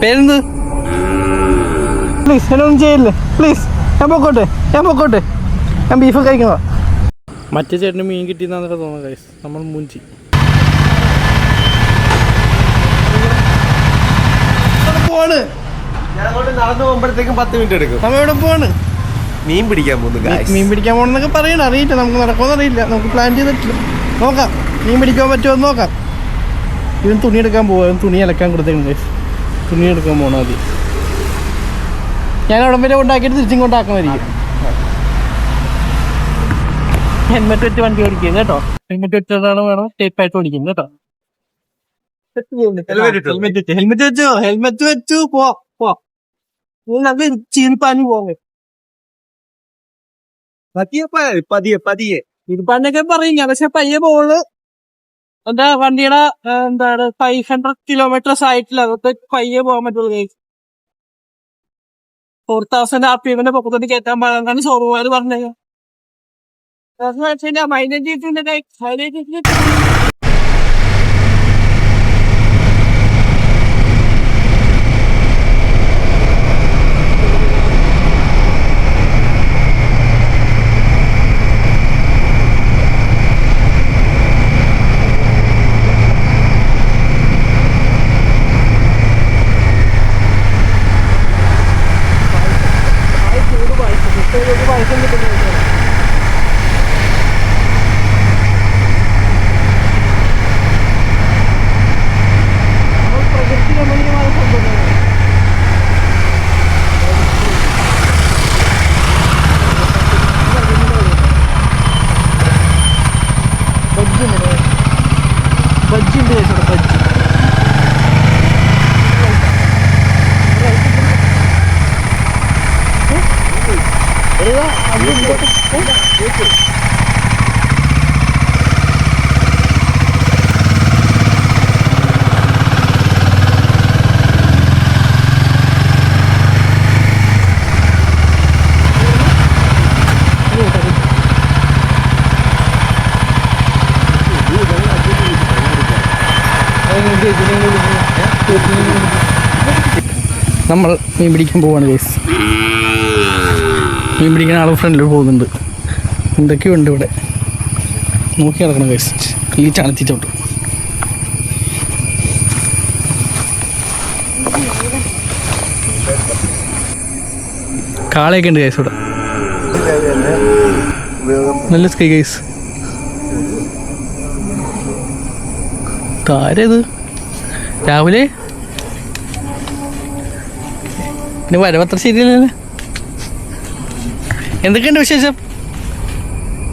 പേരെന്ത്? പ്ലീസ് എന്നൊന്നും ചെയ്യില്ലേ പ്ലീസ്. ഞാൻ പൊക്കോട്ടെ ഞാൻ ബീഫ് കഴിക്കുന്നതാ. മറ്റേ ചേട്ടന് മീൻ കിട്ടിയെന്നാണ് തോന്നുന്നത് ഗൈസ്. നമ്മൾ മൂഞ്ചി. പോണ് നടന്നു പോകുമ്പോഴത്തേക്കും 10 മിനിറ്റ് എടുക്കും. നമ്മൾ എവിടെ പോവാണ്? മീൻ പിടിക്കാൻ പോകണമെന്നൊക്കെ പറയണം. അറിയില്ല, നമുക്ക് നടക്കുമെന്ന് അറിയില്ല. നമുക്ക് പ്ലാൻ ചെയ്തിട്ടില്ല. നോക്കാം മീൻ പിടിക്കാൻ പറ്റുമോ എന്ന് നോക്കാം. ഇവൻ തുണി എടുക്കാൻ പോവാം. തുണി അലക്കാൻ കൊടുത്തേക്കും ഗൈസ്. തുണി എടുക്കാൻ പോകണം ആദ്യം. ഞാൻ അവിടെ വരെ കൊണ്ടാക്കിയിട്ട് തിരിച്ചിങ്ങോട്ടാക്കണമായിരിക്കും. ഹെൽമെറ്റ് വെച്ച് വണ്ടി ഓടിക്കും കേട്ടോ. ഹെൽമെറ്റ് വെച്ചതാണ് വേണം സേഫായിട്ട് ഓടിക്കും കേട്ടോ. ഹെൽമെറ്റ് വെച്ചു പോ. ചീൽപ്പാനി പോകെ പതിയെ ചീൽപ്പാനൊക്കെ പറയും ഞാൻ. പക്ഷെ പയ്യെ പോള് എന്താ വണ്ടിയുടെ എന്താണ് 500 കിലോമീറ്റേഴ്സ് ആയിട്ടില്ല. അതൊക്കെ പയ്യെ പോകാൻ പറ്റുള്ളൂ. 4000 RPM പൊക്കത്തോട്ട് കയറ്റാൻ പാടാണ് ഷോറൂമുകാർ പറഞ്ഞത്. മൈലേജ് ബജ്ജി ഉണ്ട് ചേച്ചോടെ ബജ്ജി. നമ്മൾ മീൻ പിടിക്കാൻ പോവാണ് ഗൈസ്. മീൻ പിടിക്കുന്ന ആൾ ഫ്രണ്ടിൽ പോകുന്നുണ്ട്. എന്തൊക്കെയുണ്ട് ഇവിടെ നോക്കി നടക്കണം ഗൈസ്. ഈ ചാണത്തിച്ചോട്ട് കാളയൊക്കെ ഉണ്ട് ഗൈസ് ഇവിടെ. നല്ല സ്കൈ ഗൈസ്. താരത് രാവിലെ പിന്നെ വരവത്ര ശരിയല്ലേ. എന്തൊക്കെയുണ്ട് വിശേഷം?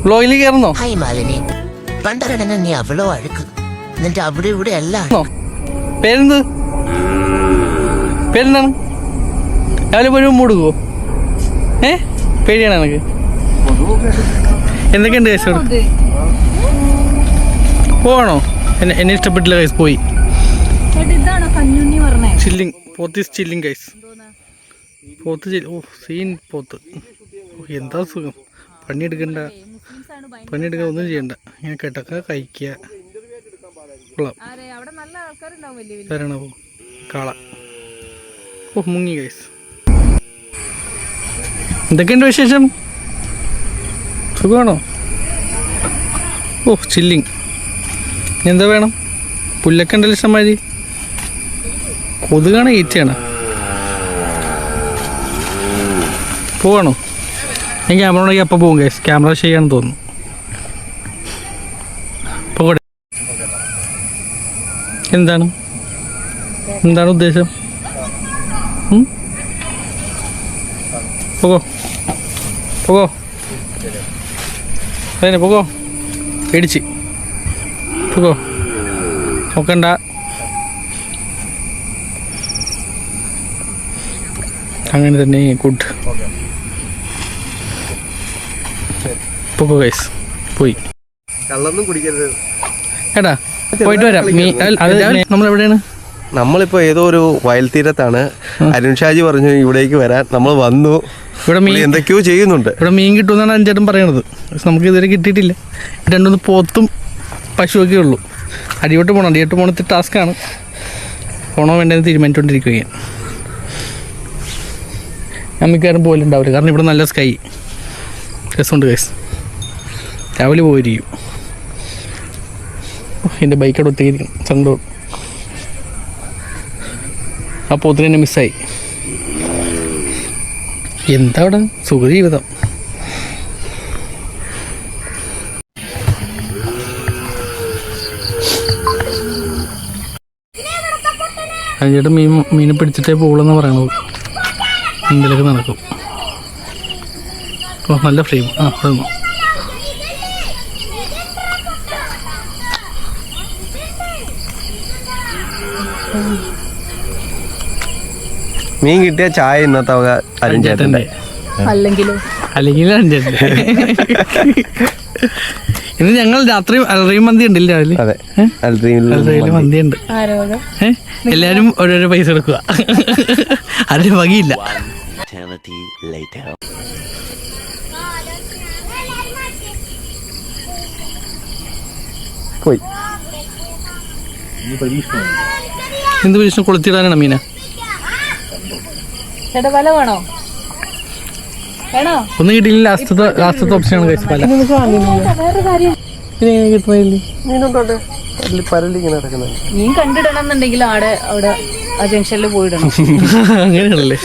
വ്ലോഗിൽ കയറുന്നോ? പേരെന്ത്? പേരെന്താണ്? രാവിലെ പോലും മൂടുകോ? പേടിയാണ് എനിക്ക്. എന്തൊക്കെയുണ്ട് കേസ്? പോവാണോ? എന്നെ ഇഷ്ടപ്പെട്ടില്ല ഗൈസ്. പോയി ചില്ലിങ്. പോത്ത് ഈസ് ചില്ലിങ് ഗൈസ്. പോത്ത് സീൻ പോത്ത്. എന്താ സുഖം. പണിയെടുക്കാൻ ഒന്നും ചെയ്യണ്ട. ഇങ്ങനെ കേട്ടൊക്കെ കഴിക്കുക. കൊള്ളാം. തരണ പോ കാള. മുങ്ങി ഗൈസ്. എന്തൊക്കെയുണ്ട് വിശേഷം? സുഖമാണോ? ചില്ലിങ്. എന്താ വേണം? പുല്ലൊക്കെ ഉണ്ടല്ലോ ഇഷ്ടംമാതിരി. കൊതുകാണ് ഈറ്റയാണ്. പോവാണോ? ഞാൻ ക്യാമറ ഉണ്ടെങ്കിൽ അപ്പം പോകും ഗൈസ്. ക്യാമറ ചെയ്യാന്ന് തോന്നുന്നു. പോകട്ടെ. എന്താണ് ഉദ്ദേശം? പോകോ പേടിച്ച് പോകോ. നോക്കണ്ട. അങ്ങനെ തന്നെ ഗുഡ്. പോകോ ഗൈസ്. പോയി കള്ളൊന്നും കുടിക്കരുത് ഏട്ടാ. പോയിട്ട് വരാം. നമ്മൾ എവിടെയാണ്? നമ്മളിപ്പോ ഏതോ ഒരു വയൽ തീരത്താണ്. അരുൺ ഷാജി പറഞ്ഞു ഇവിടേക്ക് വരാൻ. നമ്മൾ വന്നു. ഇവിടെ മീൻ എന്തൊക്കെയോ ചെയ്യുന്നുണ്ട്. ഇവിടെ മീൻ കിട്ടുമെന്നാണ് അഞ്ചേട്ടൻ പറയണത്. പക്ഷെ നമുക്ക് ഇതുവരെ കിട്ടിയിട്ടില്ല. 2 പോത്തും പശുവൊക്കെ ഉള്ളൂ. അടിയോട്ട് പോകണം. അടിയോട്ട് പോകണത്തെ ടാസ്ക്കാണ്. പോണോ വേണ്ടതെന്ന് തീരുമാനിച്ചുകൊണ്ടിരിക്കുകയാണ്. ഞാൻ മിക്കവാറും പോലുണ്ടാവില്ല, കാരണം ഇവിടെ നല്ല സ്കൈ രസമുണ്ട് ഗൈസ്. രാവിലെ പോയിരിക്കും. എൻ്റെ ബൈക്ക് അവിടെ ഒത്തിരിക്കും സങ്കടം. ആ പോത്തിന് തന്നെ മിസ്സായി. എന്താ അവിടെ സുഖജീവിതം. അതിൻ്റെ മീനെ പിടിച്ചിട്ടേ പോകുള്ളെന്ന് പറയണത്. എന്തെങ്കിലുമൊക്കെ നടക്കും. ഓ നല്ല ഫ്രെയിം. ആ അവിടെ നിന്നു. മീൻ കിട്ടിയ ചായ ഇന്നത്തെ വക അരുൺ ചേട്ടൻ്റെ. അല്ലെങ്കിൽ അരുൺ ചേട്ടൻ. ഇന്ന് ഞങ്ങൾ രാത്രി അൽറീം മന്തി ഉണ്ടല്ലോ രാവിലെ. അതെ, അൽറീമിൽ മന്തി ഉണ്ട്. എല്ലാരും ഓരോരോ പൈസ എടുക്കുക. അതിന് വകയില്ല. പോയി. എന്ത് പരീക്ഷണം കൊളുത്തിടാനാണ് മീന? ചേട്ടാ വല വേണോ? വേണോ? ഒന്നും കിട്ടിയില്ല. ലാസ്റ്റത്തെ ഓപ്ഷനാണ് കഴിച്ചത്. പല വേറെ കാര്യം മീൻ കണ്ടിടണം എന്നുണ്ടെങ്കിൽ അവിടെ ആ ജംഗ്ഷനിൽ പോയിടണം. അങ്ങനെയാണല്ലേ?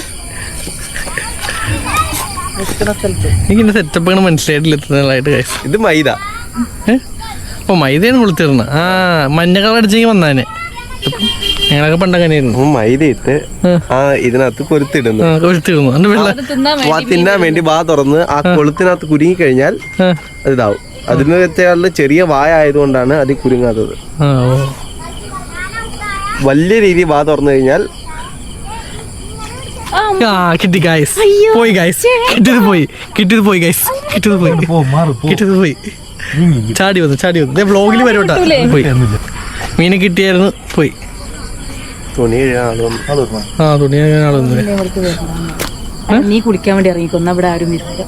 എനിക്ക് എന്റെ സെറ്റപ്പാണ് മനസ്സിലായിട്ടില്ല എത്തുന്നതായിട്ട് കഴിച്ചു. ഇത് മൈദ. ഓ മൈദയാണ് കൊളുത്തിടുന്നത്. ആ മഞ്ഞ കളർ അടിച്ചെങ്കിൽ വന്നാനെ. ഞങ്ങളൊക്കെ പണ്ടങ്ങനെയായിരുന്നു. മൈദ ഇട്ട് ആ ഇതിനകത്ത് കൊരുത്തിടുന്നു. തിന്നാൻ വേണ്ടി വാ തുറന്ന് ആ കൊളുത്തിനകത്ത് കുരുങ്ങി കഴിഞ്ഞാൽ ഇതാവും. അതിന് വെച്ചാൽ ചെറിയ വായ ആയതുകൊണ്ടാണ് അത് കുരുങ്ങാത്തത്. വലിയ രീതിയിൽ വാ തുറന്നു കഴിഞ്ഞാൽ കിട്ടി ഗൈസ്. പോയി ഗൈസ്. കിട്ടിയത് പോയി ഗൈസ്. കിട്ടിയത് പോയി. ചാടി വന്നു വ്ലോഗിൽ വരോട്ടാ. പോയി. മീനെ കിട്ടിയായിരുന്നു. പോയി. തുണി കഴുകാൻ നീ കുളിക്കാൻ വേണ്ടി ഇറങ്ങിക്കൊന്ന അവിടെ ആരും വരില്ല.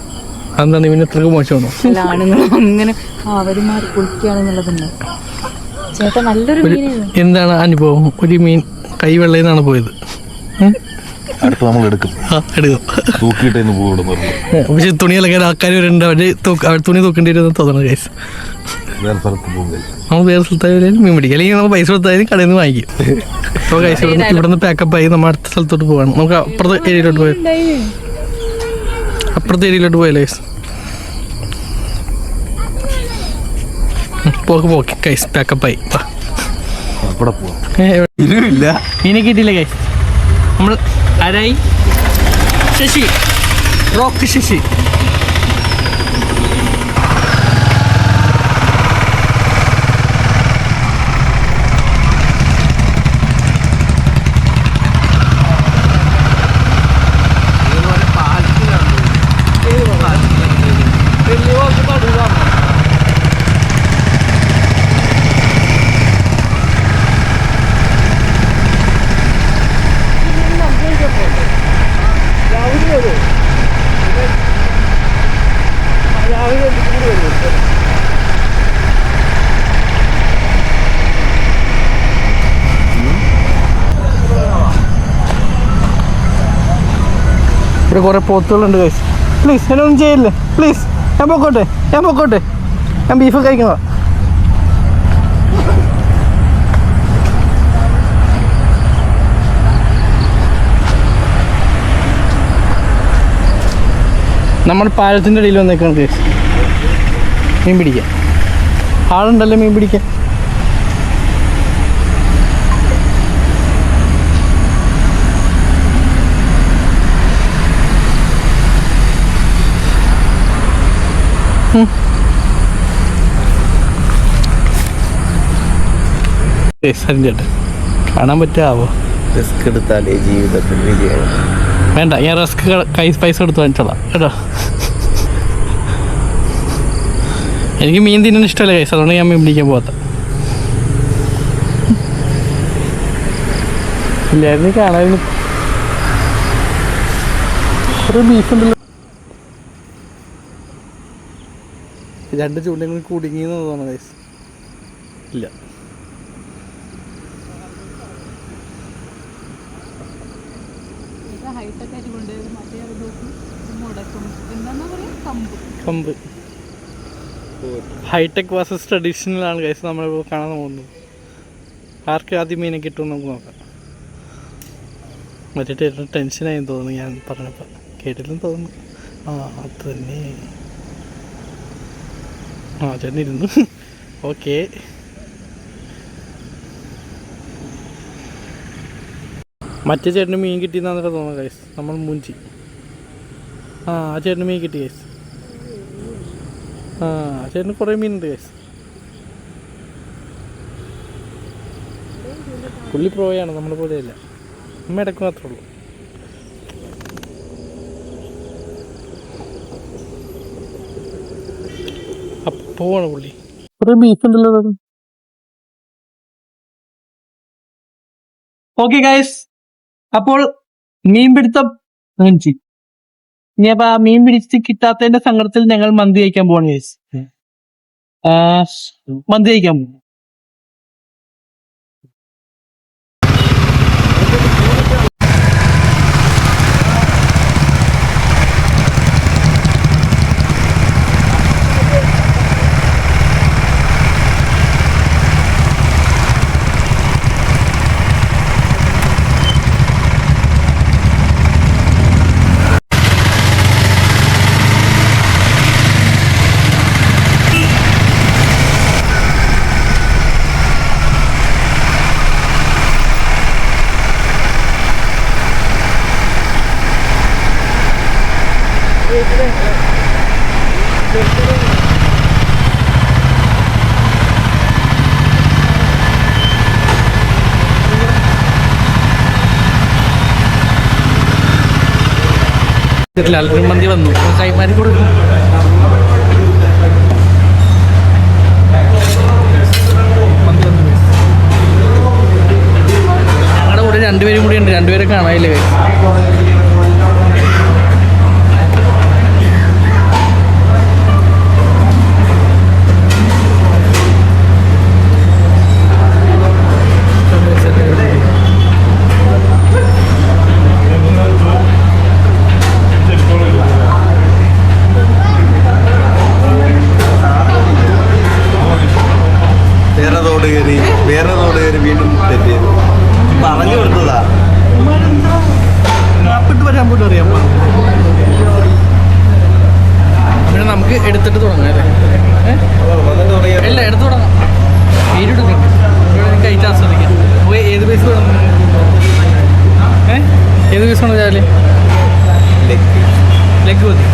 എന്താണ് ഇവന് എത്രക്ക് മോശമാണോ? അല്ല ആണുങ്ങളും അങ്ങനെ അവരുമാർ കുളിക്കുകയാണെന്നുള്ളതുണ്ട്. ചേട്ടാ നല്ലൊരു മീൻ. എന്താണ് അനുഭവം? ഒരു മീൻ കൈ വെള്ളയിന്നാണ് പോയത്. അടുത്ത് നമ്മൾ എടുക്കും. പക്ഷെ തുണികളൊക്കെ ആൾക്കാർ വരുന്നുണ്ട്. അവർ തുണി തൂക്കേണ്ടി വരുമെന്ന് തോന്നണം ഗൈസ്. നമ്മൾ വേറെ സ്ഥലത്തായാലും മീൻ പിടിക്കും. അല്ലെങ്കിൽ നമ്മൾ പൈസ കൊടുത്തായാലും കടയിൽ നിന്ന് വാങ്ങിക്കും. അപ്പോൾ ഗൈസ് ഇവിടെ നിന്ന് പാക്കപ്പ് ആയി നമ്മൾ അടുത്ത സ്ഥലത്തോട്ട് പോവാണ്. നമുക്ക് അപ്പുറത്തെ ഏരിയയിലോട്ട് പോയാലോ ഗൈസ്? പോക്ക് ഗൈസ് പാക്കപ്പായി. മീനെ കിട്ടിയില്ല ഗൈസ്. നമ്മൾ ആരായി? ശശി, റോക്ക് ശശി. ഇവിടെ കുറെ പോത്തുകളുണ്ട് ഗൈസ്. പ്ലീസ് എന്നൊന്നും ചെയ്യില്ലേ പ്ലീസ്. ഞാൻ പൊക്കോട്ടെ. ഞാൻ ബീഫ് കഴിക്കുന്നതാ. നമ്മൾ പാലത്തിൻ്റെ ഇടയിൽ വന്നേക്കാണ് ഗൈസ് മീൻ പിടിക്കാൻ. ആളുണ്ടല്ലോ മീൻ പിടിക്കാൻ. ചേട്ടൻ കാണാൻ പറ്റാവോ? റിസ്ക് എടുത്താലേ ജീവിതത്തിൽ വിജയം. വേണ്ട, ഞാൻ റിസ്ക് പൈസ എടുത്ത് വാങ്ങിച്ചോളാം കേട്ടോ. എനിക്ക് മീൻ തിന്നാൻ ഇഷ്ടമല്ല കൈസ്, അതുകൊണ്ട് ഞാൻ മീൻ പിടിക്കാൻ പോകാത്ത. ഇല്ലായിരുന്നു കാണാൻ ഒരു ബീഫുണ്ടല്ലോ. രണ്ട് ചൂണ്ടകൾ കുടുങ്ങിയെന്ന് തോന്നുന്നു കൈസ്. ഇല്ല, ഹൈടെക് ആയിട്ട് കൊണ്ടുവരും. മറ്റേ അത് നോക്കും മുടക്കും. എന്താന്നാ പറയാ, കമ്പ്. ഹൈടെക് വേഴ്സസ് ട്രഡീഷണൽ ആണ് ഗൈസ് നമ്മളിപ്പോൾ കാണാൻ പോകുന്നത്. ആർക്ക് ആദ്യം മീനെ കിട്ടുമെന്ന് നമുക്ക് നോക്കാം. മറ്റേ ടെൻഷനായി തോന്നുന്നു ഞാൻ പറഞ്ഞപ്പോൾ. കേട്ടില്ലെന്ന് തോന്നുന്നു. അത് തന്നെ. ചേട്ടൻ ഇരുന്നു. ഓക്കെ, മറ്റേ ചേട്ടന് മീൻ കിട്ടിയെന്നാണ് തോന്നുന്നത് ഗൈസ്. നമ്മൾ മൂഞ്ചി. ആ ചേട്ടന് മീൻ കിട്ടി ഗൈസ്. ചേട്ടന് കുറേ മീനുണ്ട് ഗൈസ്. പുള്ളി പ്രോയാണ്, നമ്മളെ പോലെയല്ല. അമ്മ ഇടയ്ക്ക് മാത്രമേ ഉള്ളൂ. പോവാണ് പുള്ളി. കുറേ ബീഫുണ്ടല്ലോ. ഓക്കെ ഗൈസ്, അപ്പോൾ മീൻ പിടുത്തം ഇനി അപ്പൊ ആ മീൻ പിടിച്ച് കിട്ടാത്തതിന്റെ സങ്കടത്തിൽ ഞങ്ങൾ മന്തി കഴിക്കാൻ പോവാണ് ഗൈസ്. മന്തി കഴിക്കാൻ പോകും. മന്തി വന്നു, കൈമാറി കൊടുക്കും. ഞങ്ങളുടെ കൂടെ രണ്ടുപേരും കൂടി ഉണ്ട്. രണ്ടുപേരെ കാണാനില്ലേ? വേറെ റോഡ് കയറി വീണ്ടും തെറ്റ് പറഞ്ഞു കൊടുത്തതാ. വരാൻ പോലും അറിയാം. പിന്നെ നമുക്ക് എടുത്തിട്ട് തുടങ്ങാം അല്ലേ? അല്ല, എടുത്ത് തുടങ്ങാം. പേരെടുക്കണം, കഴിച്ച് ആസ്വദിക്കാം. ഏത് പീസ് വേണം? ഏത് പീസ് വേണം? രാവിലെ ലെഗ് മതി.